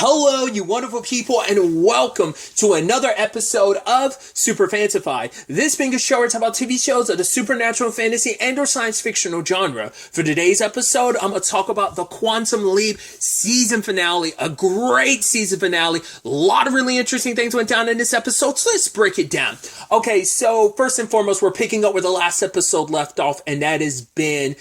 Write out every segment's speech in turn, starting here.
Hello, you wonderful people, and welcome to another episode of Super-Fanta-Fi. This being a show where it's about TV shows of the supernatural, fantasy, and or science fictional genre. For today's episode, I'm going to talk about the Quantum Leap season finale, a great season finale. A lot of really interesting things went down in this episode, so let's break it down. Okay, so first and foremost, we're picking up where the last episode left off, and that has been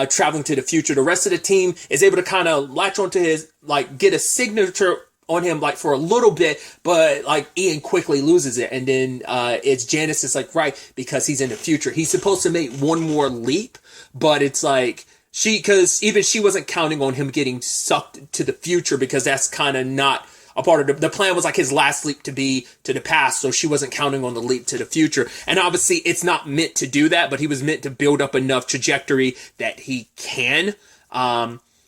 traveling to the future. The rest of the team is able to kind of latch onto his, get a signature on him, for a little bit, but, Ian quickly loses it. And then, it's Janice is right, because he's in the future. He's supposed to make one more leap, but it's because even she wasn't counting on him getting sucked to the future, because that's kind of not a part of the plan. Was his last leap to be to the past, so she wasn't counting on the leap to the future. And obviously it's not meant to do that, but he was meant to build up enough trajectory that he can.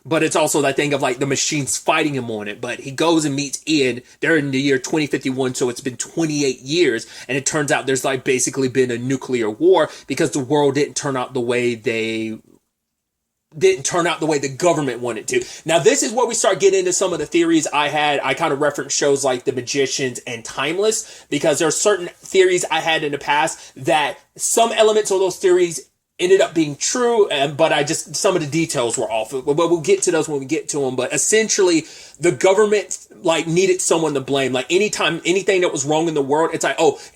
But it's also that thing of the machines fighting him on it. But he goes and meets Ian. They're in the year 2051, so it's been 28 years. And it turns out there's basically been a nuclear war because the world didn't turn out the way the government wanted to. Now, this is where we start getting into some of the theories I had. I kind of reference shows like The Magicians and Timeless, because there are certain theories I had in the past that some elements of those theories ended up being true, but some of the details were off. But we'll get to those when we get to them. But essentially, the government needed someone to blame. Anytime anything that was wrong in the world, it's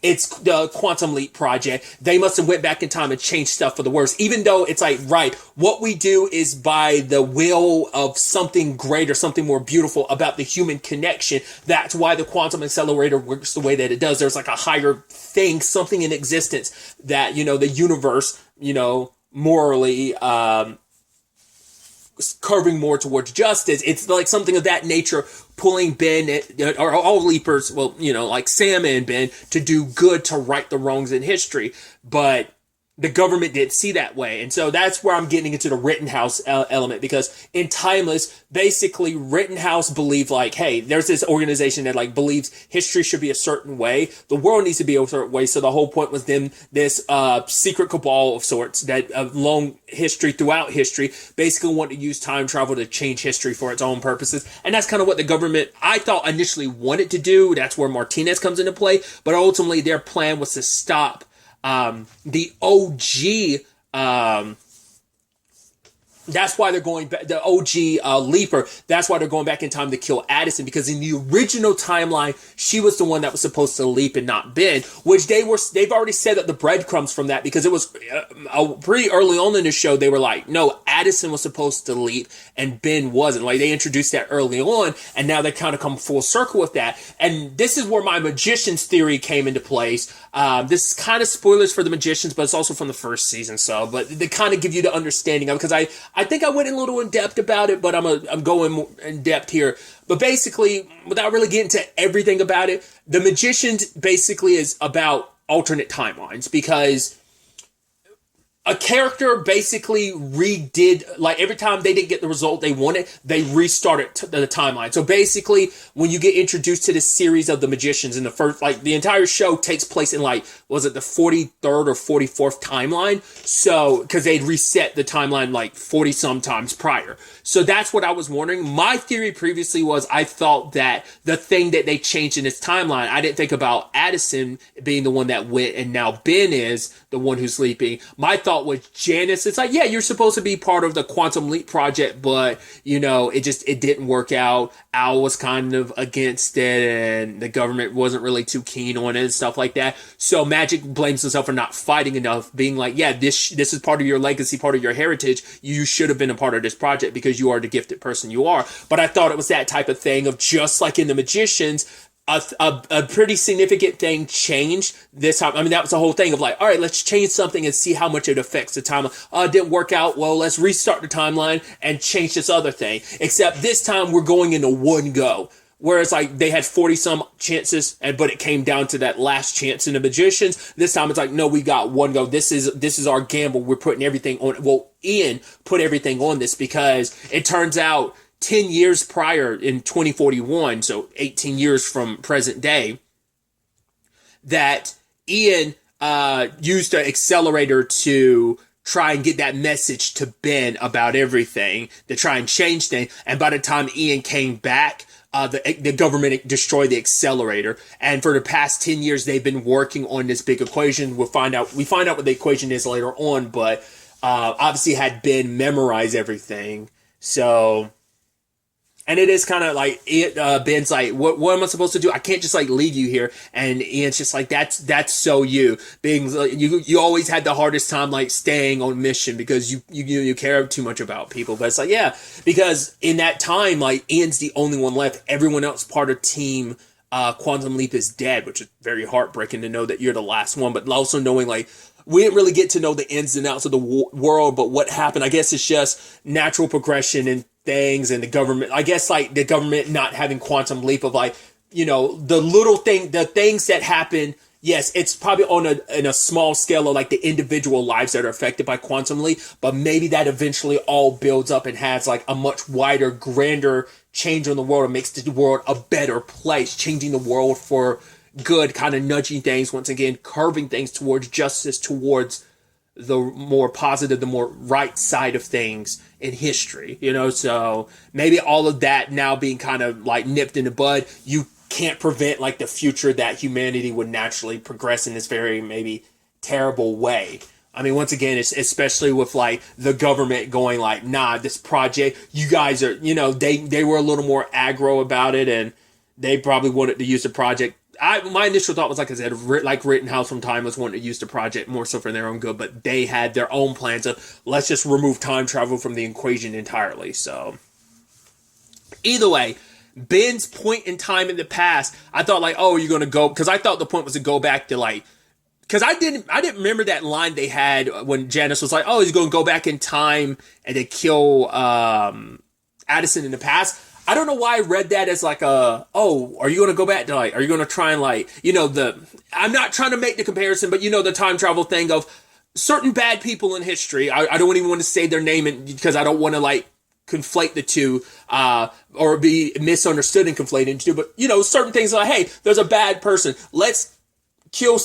it's the Quantum Leap project. They must have went back in time and changed stuff for the worse. Even though it's right, what we do is by the will of something greater, something more beautiful about the human connection. That's why the quantum accelerator works the way that it does. There's a higher thing, something in existence that, the universe, morally, curving more towards justice. It's something of that nature, pulling Ben, or all leapers, Sam and Ben, to do good, to right the wrongs in history. But the government didn't see that way. And so that's where I'm getting into the Rittenhouse element, because in Timeless, basically Rittenhouse believed hey, there's this organization that believes history should be a certain way. The world needs to be a certain way. So the whole point was then this secret cabal of sorts that of long history throughout history basically want to use time travel to change history for its own purposes. And that's kind of what the government, I thought, initially wanted to do. That's where Martinez comes into play. But ultimately their plan was to stop the OG, that's why they're going back, the OG Leaper, that's why they're going back in time to kill Addison, because in the original timeline, she was the one that was supposed to leap and not Ben, which they've already set up the breadcrumbs from that, because it was pretty early on in the show, they were no, Addison was supposed to leap and Ben wasn't. They introduced that early on, and now they kind of come full circle with that. And this is where my Magicians theory came into place. This is kind of spoilers for the Magicians, but it's also from the first season, but they kind of give you the understanding of it, because I think I went a little in depth about it, but I'm going more in depth here. But basically, without really getting to everything about it, The Magicians basically is about alternate timelines, because a character basically redid, every time they didn't get the result they wanted, they restarted the timeline. So basically, when you get introduced to this series of the Magicians in the first, the entire show takes place in was it the 43rd or 44th timeline? So, because they'd reset the timeline 40 some times prior. So that's what I was wondering. My theory previously was I thought that the thing that they changed in this timeline, I didn't think about Addison being the one that went and now Ben is the one who's sleeping. My thought was Janice. It's yeah, you're supposed to be part of the Quantum Leap project, but it didn't work out. Al was kind of against it, and the government wasn't really too keen on it and stuff like that. So Magic blames himself for not fighting enough, being yeah, this is part of your legacy, part of your heritage. You should have been a part of this project because you are the gifted person you are. But I thought it was that type of thing of just like in the Magicians, a pretty significant thing changed this time. That was the whole thing of all right, let's change something and see how much it affects the timeline. It didn't work out. Well, let's restart the timeline and change this other thing. Except this time we're going into one go. Whereas they had 40 some chances, but it came down to that last chance in the Magicians. This time it's no, we got one go. This is our gamble. We're putting everything on. Well, Ian put everything on this because it turns out 10 years prior in 2041, so 18 years from present day, that Ian used an accelerator to try and get that message to Ben about everything, to try and change things. And by the time Ian came back, the government destroy the accelerator. And for the past 10 years, they've been working on this big equation. We find out what the equation is later on, but obviously had Ben memorize everything. So, and it is kind of like Ben's like, what am I supposed to do? I can't just like leave you here. And Ian's just like, that's so you being you always had the hardest time like staying on mission because you care too much about people. But it's like, yeah, because in that time, like Ian's the only one left. Everyone else part of team Quantum Leap is dead, which is very heartbreaking to know that you're the last one. But also knowing like we didn't really get to know the ins and outs of the world, but what happened, I guess it's just natural progression and things, and the government, I guess like the government not having Quantum Leap of like, you know, the things that happen. Yes, it's probably in a small scale of like the individual lives that are affected by Quantum Leap, but maybe that eventually all builds up and has like a much wider, grander change on the world and makes the world a better place, changing the world for good, kind of nudging things, once again, curving things towards justice, towards the more positive, the more right side of things in history, you know? So maybe all of that now being kind of like nipped in the bud, you can't prevent like the future that humanity would naturally progress in this very maybe terrible way. I mean, once again, it's especially with like the government going like, nah, this project, you guys are, you know, they were a little more aggro about it, and they probably wanted to use the project. My initial thought was, like I said, like Rittenhouse from Time was wanting to use the project more so for their own good, but they had their own plans of let's just remove time travel from the equation entirely. So either way, Ben's point in time in the past, I thought like, oh, you're gonna go, because I thought the point was to go back to like, because I didn't remember that line they had when Janice was like, oh, he's gonna go back in time and to kill Addison in the past. I don't know why I read that as like are you going to go back to like, are you going to try and like, you know, I'm not trying to make the comparison, but you know, the time travel thing of certain bad people in history. I don't even want to say their name because I don't want to like conflate the two, or be misunderstood and conflated into two, but you know, certain things like, hey, there's a bad person. Let's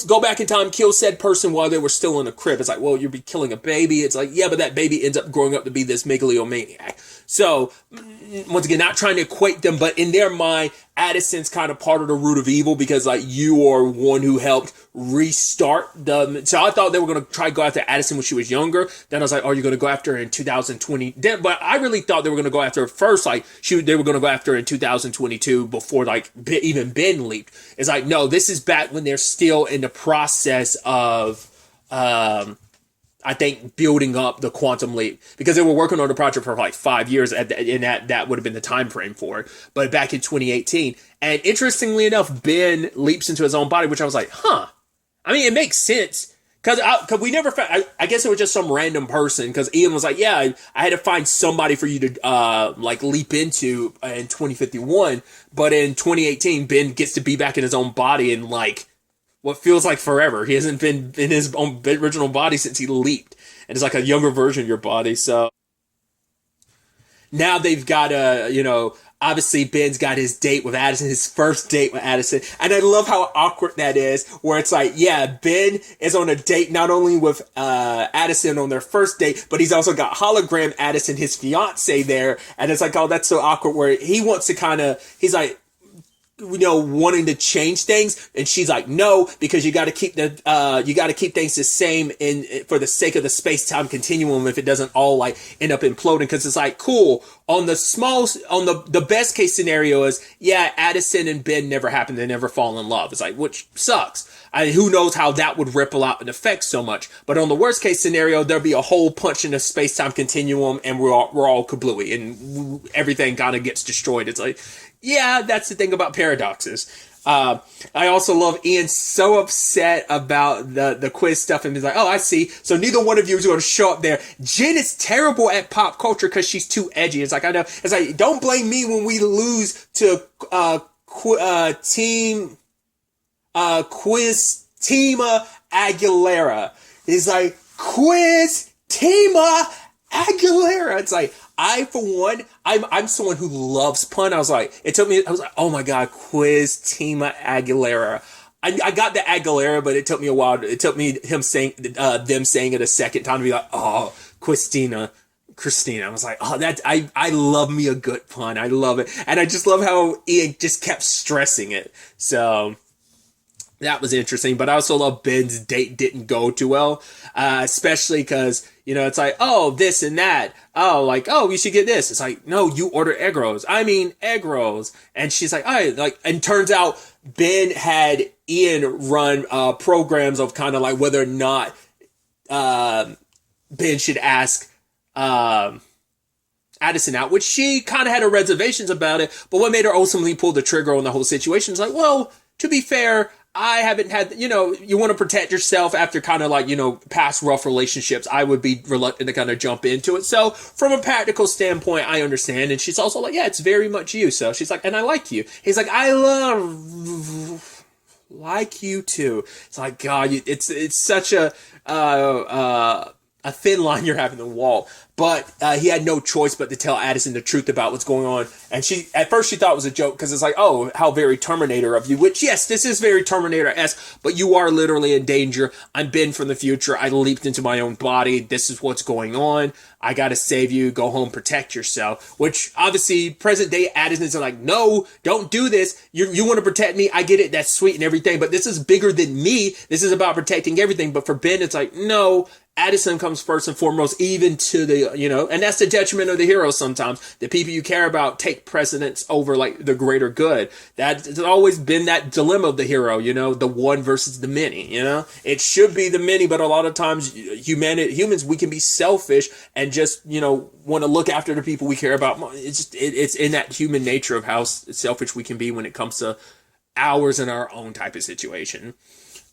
go back in time, kill said person while they were still in a crib. It's like, well, you'd be killing a baby. It's like, yeah, but that baby ends up growing up to be this megalomaniac. So, once again, not trying to equate them, but in their mind, Addison's kind of part of the root of evil because, like, you are one who helped restart the... So I thought they were going to try to go after Addison when she was younger. Then I was like, are you going to go after her in 2020? But I really thought they were going to go after her first. Like, they were going to go after her in 2022 before, like, even Ben leaped. It's like, no, this is back when they're still in the process of... I think building up the Quantum Leap, because they were working on the project for like 5 years, and that would have been the time frame for it. But back in 2018, and interestingly enough, Ben leaps into his own body, which I was like, huh. I mean, it makes sense because we never found. I guess it was just some random person, because Ian was like, yeah, I had to find somebody for you to like leap into in 2051, but in 2018, Ben gets to be back in his own body and like. What feels like forever. He hasn't been in his own original body since he leaped. And it's like a younger version of your body. So now they've got obviously Ben's got his date with Addison, his first date with Addison. And I love how awkward that is, where it's like, yeah, Ben is on a date not only with Addison on their first date, but he's also got hologram Addison, his fiance, there. And it's like, oh, that's so awkward, where he wants to he's like, wanting to change things, and she's like, no, because you got to keep things the same for the sake of the space-time continuum, if it doesn't all like end up imploding. Because it's like, cool, on the best case scenario is, yeah, Addison and Ben never happen, they never fall in love. It's like, which sucks. I mean, who knows how that would ripple out and affect so much. But on the worst case scenario, there'll be a whole punch in the space-time continuum, and we're all kablooey, and everything kind of gets destroyed. It's like, yeah, that's the thing about paradoxes. I also love Ian so upset about the quiz stuff, and he's like, oh, I see. So neither one of you is going to show up there. Jen is terrible at pop culture because she's too edgy. It's like, I know. It's like, don't blame me when we lose to Quiz Tima Aguilera. It's like, Quiz Tima Aguilera. It's like, I, for one, I'm someone who loves pun. I was like, oh my God, Quiz Tima Aguilera. I got the Aguilera, but it took me a while. It took me them saying it a second time to be like, oh, Quiztina Christina. I was like, oh, I love me a good pun. I love it. And I just love how Ian just kept stressing it. So that was interesting. But I also love Ben's date didn't go too well, especially because, it's like, oh, this and that. Oh, like, oh, you should get this. It's like, no, you order egg rolls. I mean, egg rolls. And she's like, and turns out Ben had Ian run programs of kind of like whether or not Ben should ask Addison out, which she kind of had her reservations about it. But what made her ultimately pull the trigger on the whole situation is like, well, to be fair, I haven't had, you want to protect yourself after kind of like, past rough relationships. I would be reluctant to kind of jump into it. So from a practical standpoint, I understand. And she's also like, yeah, it's very much you. So she's like, and I like you. He's like, I like you too. It's like, God, it's such a thin line you're having to walk. But he had no choice but to tell Addison the truth about what's going on. And at first she thought it was a joke because it's like, oh, how very Terminator of you. Which, yes, this is very Terminator-esque, but you are literally in danger. I'm Ben from the future. I leaped into my own body. This is what's going on. I gotta save you. Go home, protect yourself. Which, obviously, present-day Addison's are like, no, don't do this. You want to protect me. I get it. That's sweet and everything. But this is bigger than me. This is about protecting everything. But for Ben, it's like, no, Addison comes first and foremost, even to the, and that's the detriment of the hero sometimes. The people you care about take precedence over like the greater good. That's always been that dilemma of the hero, the one versus the many, It should be the many, but a lot of times humans, we can be selfish and just, want to look after the people we care about. It's in that human nature of how selfish we can be when it comes to ours and our own type of situation.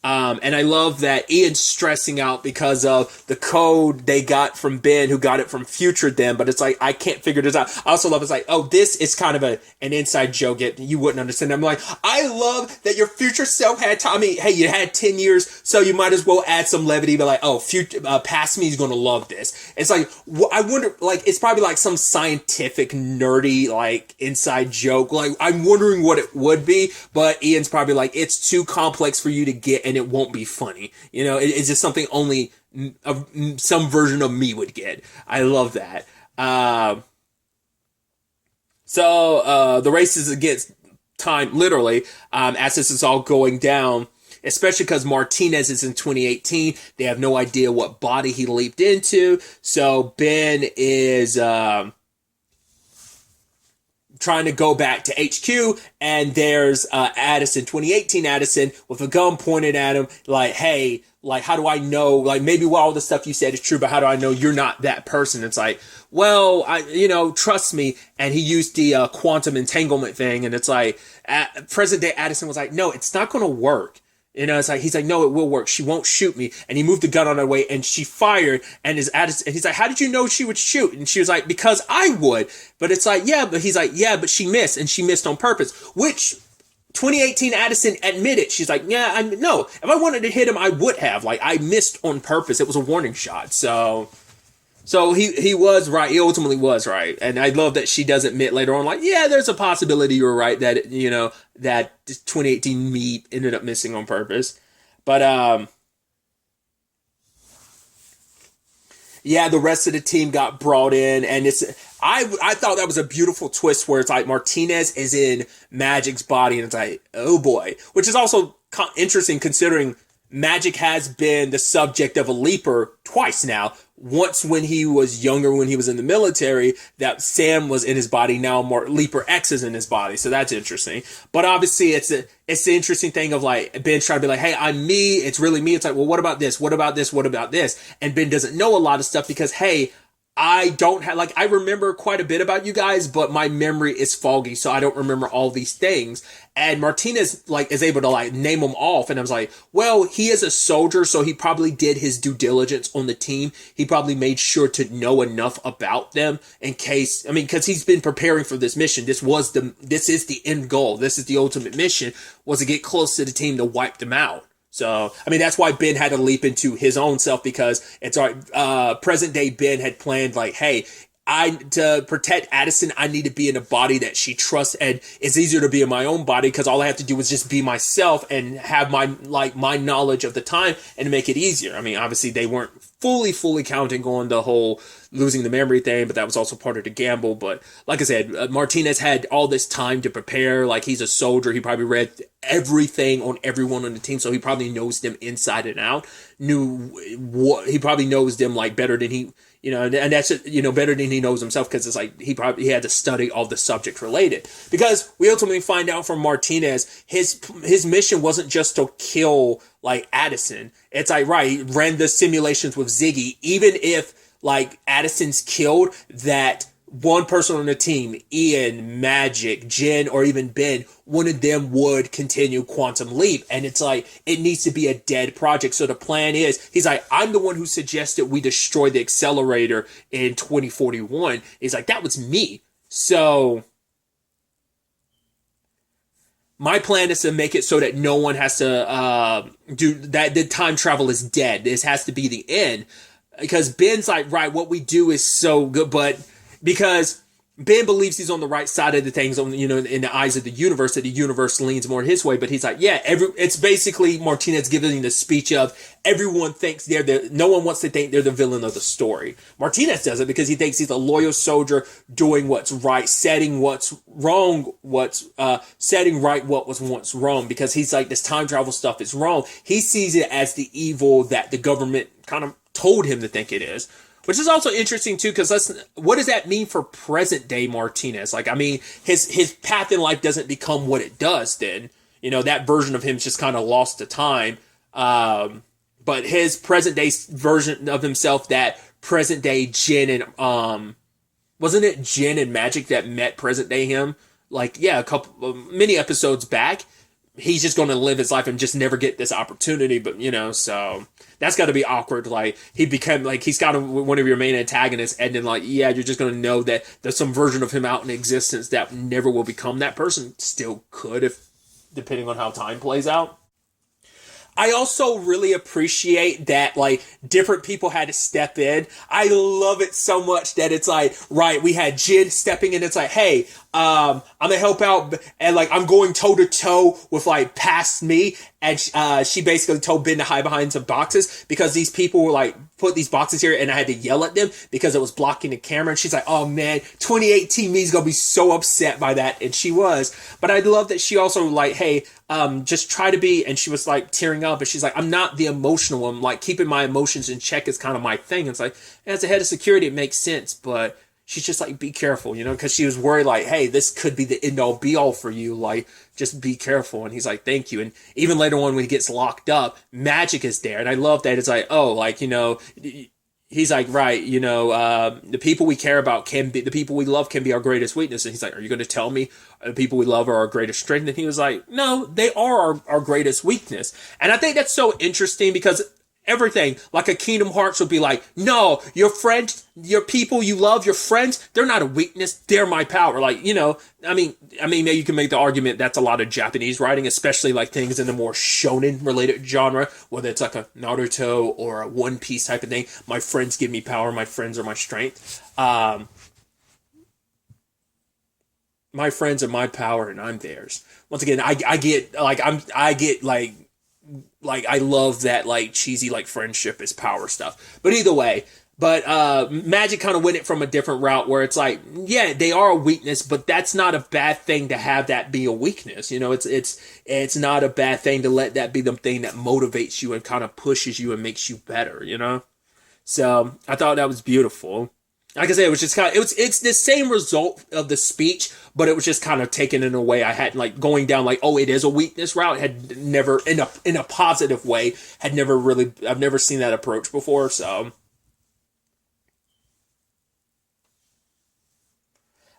And I love that Ian's stressing out because of the code they got from Ben, who got it from future them. But it's like, I can't figure this out. I also love it's like, oh, this is kind of an inside joke. You wouldn't understand. I'm like, I love that your future self had time. I mean, hey, you had 10 years, so you might as well add some levity. But like, oh, past me is going to love this. It's like, I wonder, like, it's probably like some scientific, nerdy, like, inside joke. Like, I'm wondering what it would be. But Ian's probably like, it's too complex for you to get, and it won't be funny. It's just something only some version of me would get. I love that. So the race is against time, literally, as this is all going down, especially because Martinez is in 2018. They have no idea what body he leaped into. So Ben is trying to go back to HQ, and there's Addison, 2018 Addison, with a gun pointed at him, like, hey, like, how do I know, like, maybe all the stuff you said is true, but how do I know you're not that person? It's like, well, trust me. And he used the quantum entanglement thing, and it's like, present day Addison was like, no, it's not going to work. It's like, he's like, no, it will work. She won't shoot me. And he moved the gun on her way, and she fired. And he's like, how did you know she would shoot? And she was like, because I would. But it's like, yeah, but he's like, yeah, but she missed, and she missed on purpose. Which 2018 Addison admitted. She's like, yeah, no, if I wanted to hit him, I would have. Like, I missed on purpose. It was a warning shot. So he was right. He ultimately was right. And I love that she does admit later on, like, yeah, there's a possibility you were right that, that 2018 me ended up missing on purpose. But, yeah, the rest of the team got brought in, and I thought that was a beautiful twist where it's like Martinez is in Magic's body, and it's like, oh boy, which is also interesting considering Magic has been the subject of a leaper twice now. Once when he was younger, when he was in the military, that Sam was in his body. Now more Leaper X is in his body. So that's interesting. But obviously it's the interesting thing of like Ben trying to be like, hey, I'm me. It's really me. It's like, well, what about this? What about this? What about this? And Ben doesn't know a lot of stuff because, hey, I don't have, like, I remember quite a bit about you guys, but my memory is foggy, so I don't remember all these things. And Martinez, like, is able to, like, name them off. And I was like, well, he is a soldier, so he probably did his due diligence on the team. He probably made sure to know enough about them in case, I mean, because he's been preparing for this mission. This is the end goal. This is the ultimate mission, was to get close to the team to wipe them out. So, I mean, that's why Ben had to leap into his own self, because it's present day Ben had planned like, hey, to protect Addison, I need to be in a body that she trusts, and it's easier to be in my own body because all I have to do is just be myself and have my knowledge of the time and make it easier. I mean, obviously they weren't fully counting on the whole losing the memory thing, but that was also part of the gamble. But like I said, Martinez had all this time to prepare. Like, he's a soldier. He probably read everything on everyone on the team, so he probably knows them inside and out. He probably knows them like better than he, and that's, better than he knows himself, because it's like he had to study all the subjects related. Because we ultimately find out from Martinez, his mission wasn't just to kill like Addison. It's like, right, he ran the simulations with Ziggy. Even if like Addison's killed, that one person on the team, Ian, Magic, Jen, or even Ben, one of them would continue Quantum Leap. And it's like, it needs to be a dead project. So the plan is, he's like, I'm the one who suggested we destroy the accelerator in 2041. He's like, that was me. So my plan is to make it so that no one has to do that. The time travel is dead. This has to be the end. Because Ben's like, right, what we do is so good, but because Ben believes he's on the right side of the things, in the eyes of the universe, that the universe leans more his way. But he's like, yeah, it's basically Martinez giving the speech of, everyone thinks no one wants to think they're the villain of the story. Martinez does it because he thinks he's a loyal soldier doing what's right, setting what's wrong, setting right what was once wrong. Because he's like, this time travel stuff is wrong. He sees it as the evil that the government kind of told him to think it is. Which is also interesting too, because what does that mean for present day Martinez? Like, I mean, his path in life doesn't become what it does then. That version of him's just kind of lost to time. But his present day version of himself, that present day Jen and, wasn't it Jen and Magic that met present day him? Like, yeah, many episodes back. He's just going to live his life and just never get this opportunity. But, so that's got to be awkward. Like, he became, like, he's got one of your main antagonists, and then, like, yeah, you're just going to know that there's some version of him out in existence that never will become that person. Still could, if depending on how time plays out. I also really appreciate that, like, different people had to step in. I love it so much that it's like, right, we had Jen stepping in. It's like, hey, I'm gonna help out, and like, I'm going toe to toe with like past me. And she basically told Ben to hide behind some boxes because these people were like, put these boxes here, and I had to yell at them because it was blocking the camera. And she's like, oh man, 2018 me's gonna be so upset by that. And she was. But I love that she also like, hey, just try to be, and she was like tearing up, and she's like, I'm not the emotional one. Like, keeping my emotions in check is kind of my thing. And it's like, as a head of security, it makes sense, but she's just like, be careful, because she was worried like, hey, this could be the end all be all for you. Like, just be careful. And he's like, thank you. And even later on when he gets locked up, Magic is there. And I love that. It's like, oh, like, he's like, right, the people we care about the people we love can be our greatest weakness. And he's like, are you going to tell me the people we love are our greatest strength? And he was like, no, they are our greatest weakness. And I think that's so interesting because everything, like a Kingdom Hearts would be like, no, your friends, your people you love, your friends, they're not a weakness, they're my power. Like, I mean, maybe you can make the argument that's a lot of Japanese writing, especially like things in the more shonen related genre, whether it's like a Naruto or a One Piece type of thing. My friends give me power, my friends are my strength. My friends are my power and I'm theirs. Once again, I get I love that like cheesy like friendship is power stuff. But either way, Magic kind of went it from a different route where it's like, yeah, they are a weakness, but that's not a bad thing to have that be a weakness. It's not a bad thing to let that be the thing that motivates you and kind of pushes you and makes you better, So I thought that was beautiful. Like I said, it was just kind of, it's the same result of the speech, but it was just kind of taken in a way I hadn't like going down like, oh, it is a weakness route. Had never in a positive way, I've never seen that approach before. So,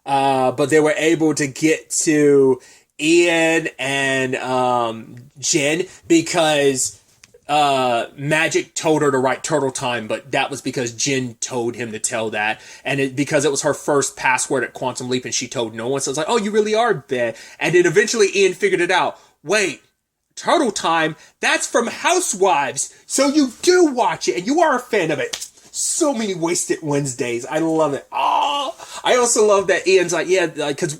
but they were able to get to Ian and, Jen because, Magic told her to write Turtle Time, but that was because Jen told him to tell that, and because it was her first password at Quantum Leap, and she told no one. So it's like, oh, you really are bad. And then eventually Ian figured it out. Wait, Turtle Time? That's from Housewives, so you do watch it, and you are a fan of it. so many wasted Wednesdays. I love it. Oh, I also love that Ian's like, yeah, because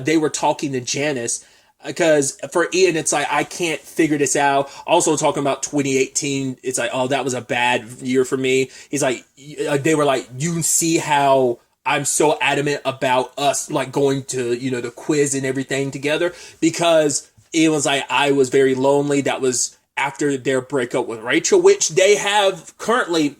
they were talking to Janice. Because for Ian, it's like, I can't figure this out. Also talking about 2018, it's like, oh, that was a bad year for me. He's like, they were like, you see how I'm so adamant about us like going to, the quiz and everything together, because Ian was like, I was very lonely. That was after their breakup with Rachel, which they have currently,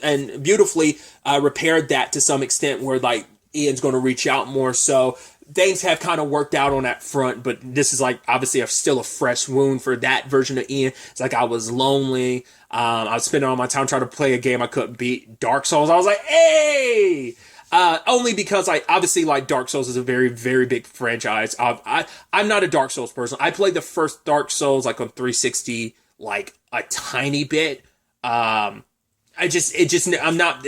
and beautifully repaired that to some extent, where like Ian's going to reach out more. So things have kind of worked out on that front, but this is like obviously still a fresh wound for that version of Ian. It's like, I was lonely. I was spending all my time trying to play a game I couldn't beat, Dark Souls. I was like, hey! Only because obviously like Dark Souls is a very, very big franchise. I'm not a Dark Souls person. I played the first Dark Souls like on 360, like a tiny bit. It's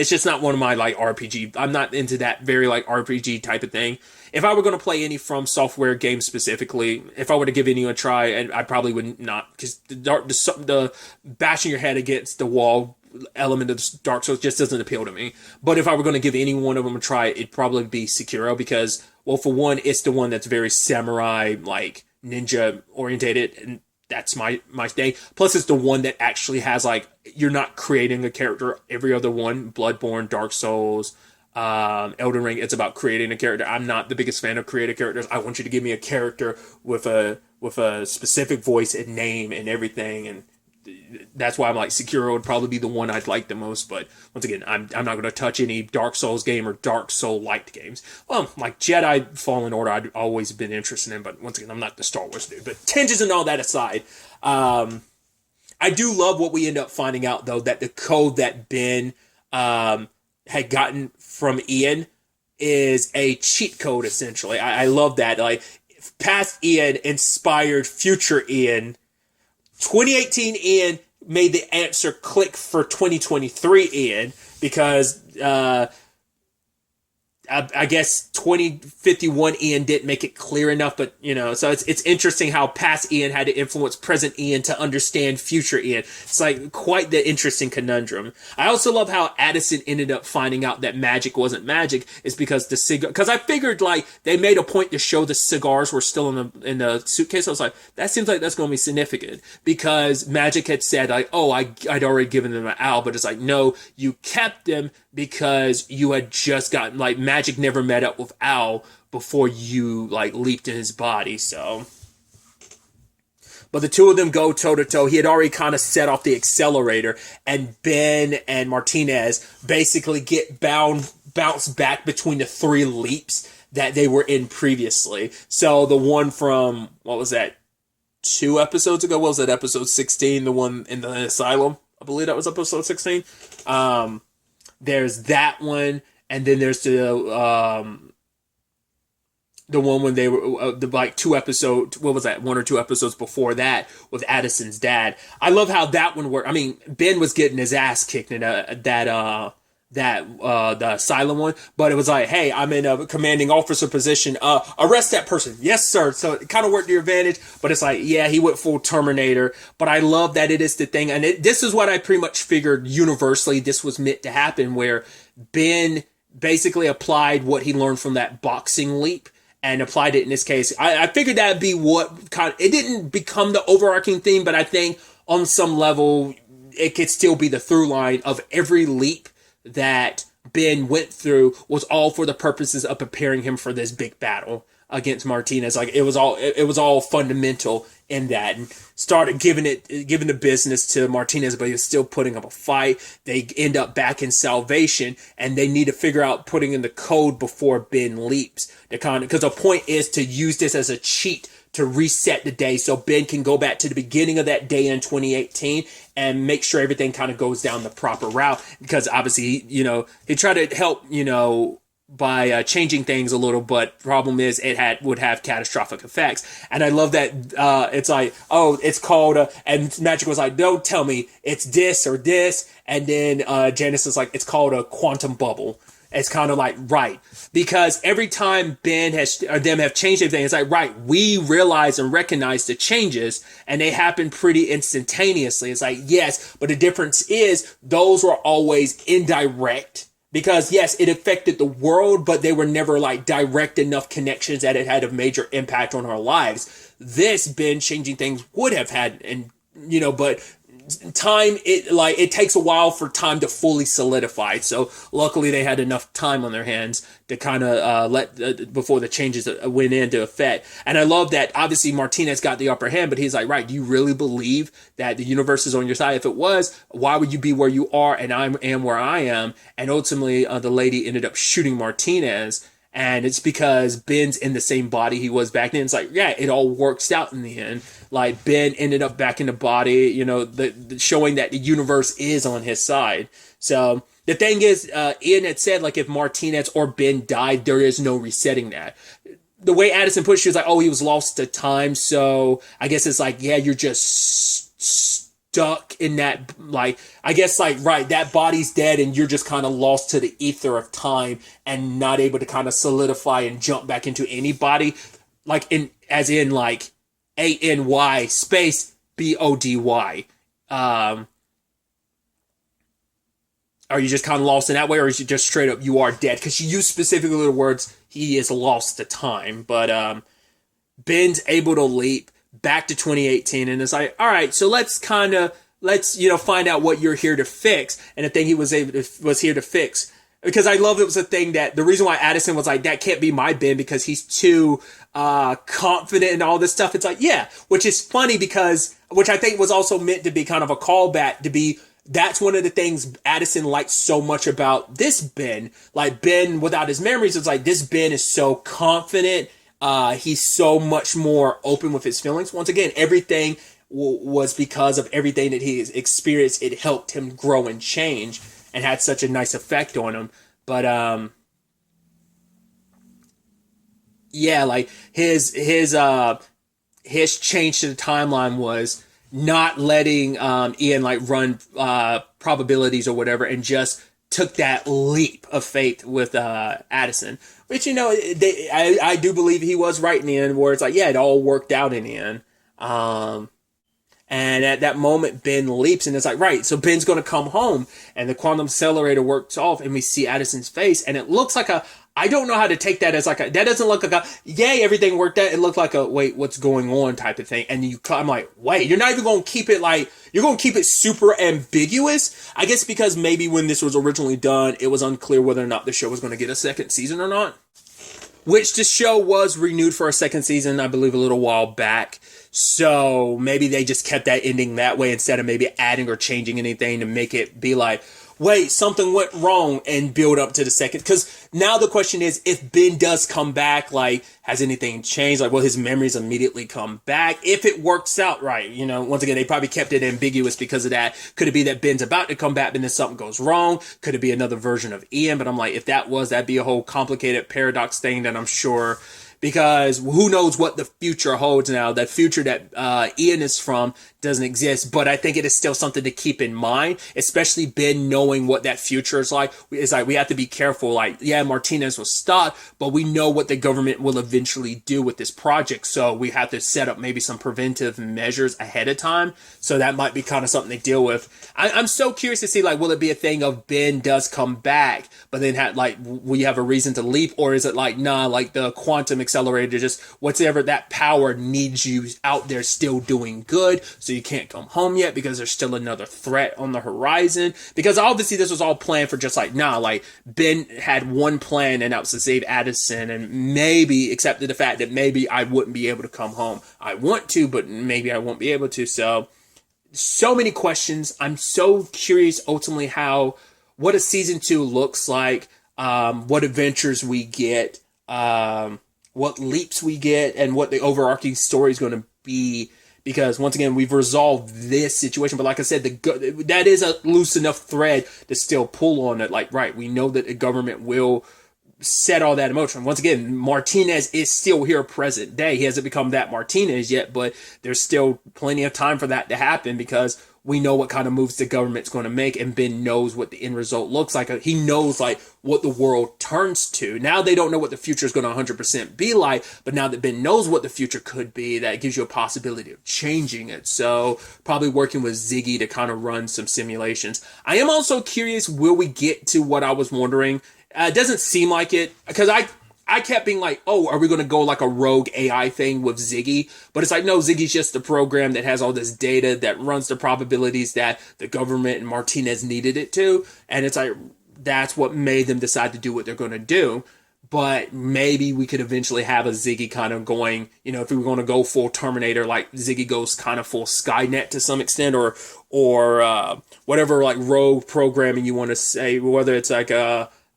just not one of my like RPG. I'm not into that very like RPG type of thing. If I were going to play any From Software games specifically, if I were to give any a try, and I probably would not, because the bashing your head against the wall element of Dark Souls just doesn't appeal to me. But if I were going to give any one of them a try, it'd probably be Sekiro, because, well, for one, it's the one that's very samurai, like ninja orientated, and that's my thing. Plus, it's the one that actually has like, you're not creating a character. Every other one, Bloodborne, Dark Souls, Elden Ring, it's about creating a character. I'm not the biggest fan of creative characters. I want you to give me a character with a specific voice and name and everything, and that's why I'm like, Sekiro would probably be the one I'd like the most. But once again, I'm not going to touch any Dark Souls game or Dark Soul-liked games. Well, like Jedi Fallen Order, I'd always been interested in, but once again, I'm not the Star Wars dude. But tangents and all that aside, I do love what we end up finding out, though, that the code that Ben had gotten from Ian is a cheat code, essentially. I love that. Like, past Ian inspired future Ian. 2018 Ian made the answer click for 2023 Ian, because I guess 2051 Ian didn't make it clear enough, but so it's interesting how past Ian had to influence present Ian to understand future Ian. It's like quite the interesting conundrum. I also love how Addison ended up finding out that magic wasn't magic is because because I figured like they made a point to show the cigars were still in the suitcase. I was like, that seems like that's going to be significant, because magic had said like, oh, I'd already given them an owl, but it's like, no, you kept them because you had just gotten like magic never met up with Al before you like leaped in his body. So, but the two of them go toe to toe. He had already kind of set off the accelerator, and Ben and Martinez basically get bounced back between the three leaps that they were in previously. So the one from, what was that, 2 episodes ago? What was that, episode 16? The one in the asylum? I believe that was episode 16. There's that one, and then there's the one when they were like 2 episodes. What was that? 1 or 2 episodes before that with Addison's dad. I love how that one worked. I mean, Ben was getting his ass kicked in the asylum one, but it was like, hey, I'm in a commanding officer position. Arrest that person. Yes, sir. So it kind of worked to your advantage, but it's like, yeah, he went full Terminator. But I love that it is the thing, and this is what I pretty much figured universally this was meant to happen, where Ben basically applied what he learned from that boxing leap and applied it in this case. I figured that'd be what kind of, it didn't become the overarching theme, but I think on some level it could still be the through line of every leap that Ben went through was all for the purposes of preparing him for this big battle against Martinez. Like it was all fundamental in that, and started giving the business to Martinez, but he was still putting up a fight. They end up back in Salvation, and they need to figure out putting in the code before Ben leaps. Because the point is to use this as a cheat to reset the day so Ben can go back to the beginning of that day in 2018 and make sure everything kind of goes down the proper route. Because obviously, he tried to help, by changing things a little, but problem is would have catastrophic effects. And I love that it's like, oh, it's called, and Magic was like, don't tell me it's this or this. And then Janice is like, it's called a quantum bubble. It's kind of like, right. Because every time Ben or them have changed everything, it's like, right, we realize and recognize the changes and they happen pretty instantaneously. It's like, yes, but the difference is those were always indirect. Because yes, it affected the world, but they were never like direct enough connections that it had a major impact on our lives. This Ben changing things would have had, and but time, it takes a while for time to fully solidify. So luckily they had enough time on their hands to kind of before the changes went into effect. And I love that obviously Martinez got the upper hand, but he's like, right, do you really believe that the universe is on your side? If it was, why would you be where you are and I am where I am? And ultimately the lady ended up shooting Martinez. And it's because Ben's in the same body he was back then. It's like, yeah, it all works out in the end. Like Ben ended up back in the body, the showing that the universe is on his side. So the thing is, Ian had said, like, if Martinez or Ben died, there is no resetting that. The way Addison put it, she was like, oh, he was lost to time. So I guess it's like, yeah, you're just stuck in that, like, I guess, like, right, that body's dead and you're just kind of lost to the ether of time and not able to kind of solidify and jump back into any body, like, as in like ANY space BODY. Are you just kind of lost in that way, or is it just straight up you are dead? Because she used specifically the words, he is lost to time. But Ben's able to leap back to 2018, and it's like, all right, so let's find out what you're here to fix. And the thing he was here to fix, because I love it was a thing that the reason why Addison was like, that can't be my Ben because he's too confident and all this stuff. It's like, yeah, which is funny because, which I think was also meant to be kind of a callback to be, that's one of the things Addison liked so much about this Ben. Like, Ben without his memories, it's like, this Ben is so confident. He's so much more open with his feelings. Once again, everything was because of everything that he has experienced. It helped him grow and change and had such a nice effect on him. But, yeah, like his change to the timeline was not letting, Ian like run, probabilities or whatever, and just took that leap of faith with, Addison. Which, I do believe he was right in the end, where it's like, yeah, it all worked out in the end. And at that moment, Ben leaps, and it's like, right, so Ben's going to come home, and the quantum accelerator works off, and we see Addison's face, and it looks like I don't know how to take that as like that doesn't look like yay, everything worked out. It looked like wait, what's going on type of thing. And I'm like, wait, you're not even going to keep it you're going to keep it super ambiguous. I guess because maybe when this was originally done, it was unclear whether or not the show was going to get a second season or not. Which the show was renewed for a second season, I believe, a little while back. So maybe they just kept that ending that way instead of maybe adding or changing anything to make it be like, wait, something went wrong, and build up to the second. Because now the question is, if Ben does come back, like, has anything changed? Like, will his memories immediately come back? If it works out right, once again, they probably kept it ambiguous because of that. Could it be that Ben's about to come back, but then something goes wrong? Could it be another version of Ian? But I'm like, if that'd be a whole complicated paradox thing that I'm sure, because who knows what the future holds now. That future that Ian is from doesn't exist, but I think it is still something to keep in mind, especially Ben knowing what that future is like. It's like, we have to be careful. Like, yeah, Martinez was stuck, but we know what the government will eventually do with this project. So we have to set up maybe some preventive measures ahead of time. So that might be kind of something to deal with. I'm so curious to see, like, will it be a thing of Ben does come back, but then will you have a reason to leap? Or is it like, nah, like the quantum accelerator, just whatever that power needs you out there still doing good. So you can't come home yet because there's still another threat on the horizon. Because obviously this was all planned for just like, nah, like Ben had one plan, and that was to save Addison, and maybe accepted the fact that maybe I wouldn't be able to come home. I want to, but maybe I won't be able to. So many questions. I'm so curious ultimately what a season 2 looks like, what adventures we get, what leaps we get, and what the overarching story is going to be. Because once again, we've resolved this situation, but like I said, that is a loose enough thread to still pull on it. Like, right, we know that the government will set all that emotion. Once again, Martinez is still here present day. He hasn't become that Martinez yet, but there's still plenty of time for that to happen because we know what kind of moves the government's going to make, and Ben knows what the end result looks like. He knows like what the world turns to. Now they don't know what the future is going to 100% be like, but now that Ben knows what the future could be, that gives you a possibility of changing it. So probably working with Ziggy to kind of run some simulations. I am also curious, will we get to what I was wondering? It doesn't seem like it, because I kept being like, oh, are we going to go like a rogue AI thing with Ziggy? But it's like, no, Ziggy's just a program that has all this data that runs the probabilities that the government and Martinez needed it to. And it's like, that's what made them decide to do what they're going to do. But maybe we could eventually have a Ziggy kind of going, you know, if we were going to go full Terminator, like Ziggy goes kind of full Skynet to some extent, or whatever like rogue programming you want to say, whether it's like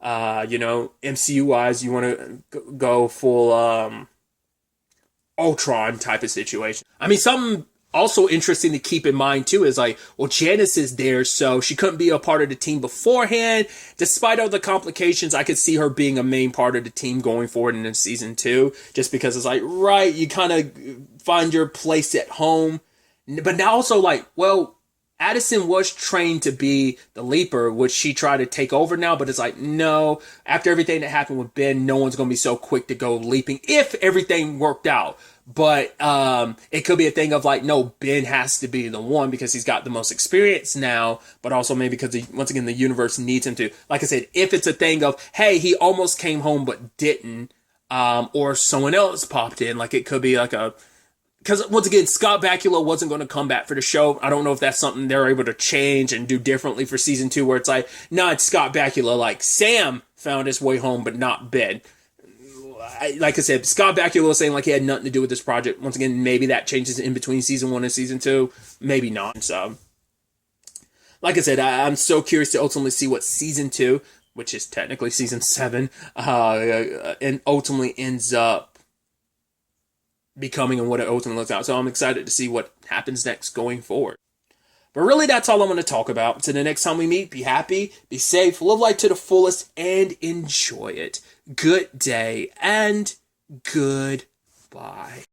MCU wise, you want to go full Ultron type of situation. I mean, something also interesting to keep in mind too is like, well, Janice is there, so she couldn't be a part of the team beforehand. Despite all the complications, I could see her being a main part of the team going forward in season 2, just because it's like, right, you kind of find your place at home. But now also like, well, Addison was trained to be the leaper, which she tried to take over now, but it's like, no, after everything that happened with Ben, no one's going to be so quick to go leaping if everything worked out. But it could be a thing of like, no, Ben has to be the one because he's got the most experience now, but also maybe because, once again, the universe needs him to. Like I said, if it's a thing of, hey, he almost came home but didn't, or someone else popped in, like it could be like a... Because, once again, Scott Bakula wasn't going to come back for the show. I don't know if that's something they're able to change and do differently for season 2, where it's like, no, it's Scott Bakula. Like, Sam found his way home, but not Ben. Like I said, Scott Bakula was saying like he had nothing to do with this project. Once again, maybe that changes in between season 1 and season 2. Maybe not. So, like I said, I'm so curious to ultimately see what season 2, which is technically season 7, and ultimately ends up becoming and what it ultimately looks out. So I'm excited to see what happens next going forward. But really, that's all I'm going to talk about. Until the next time we meet, be happy, be safe, live life to the fullest, and enjoy it. Good day and goodbye.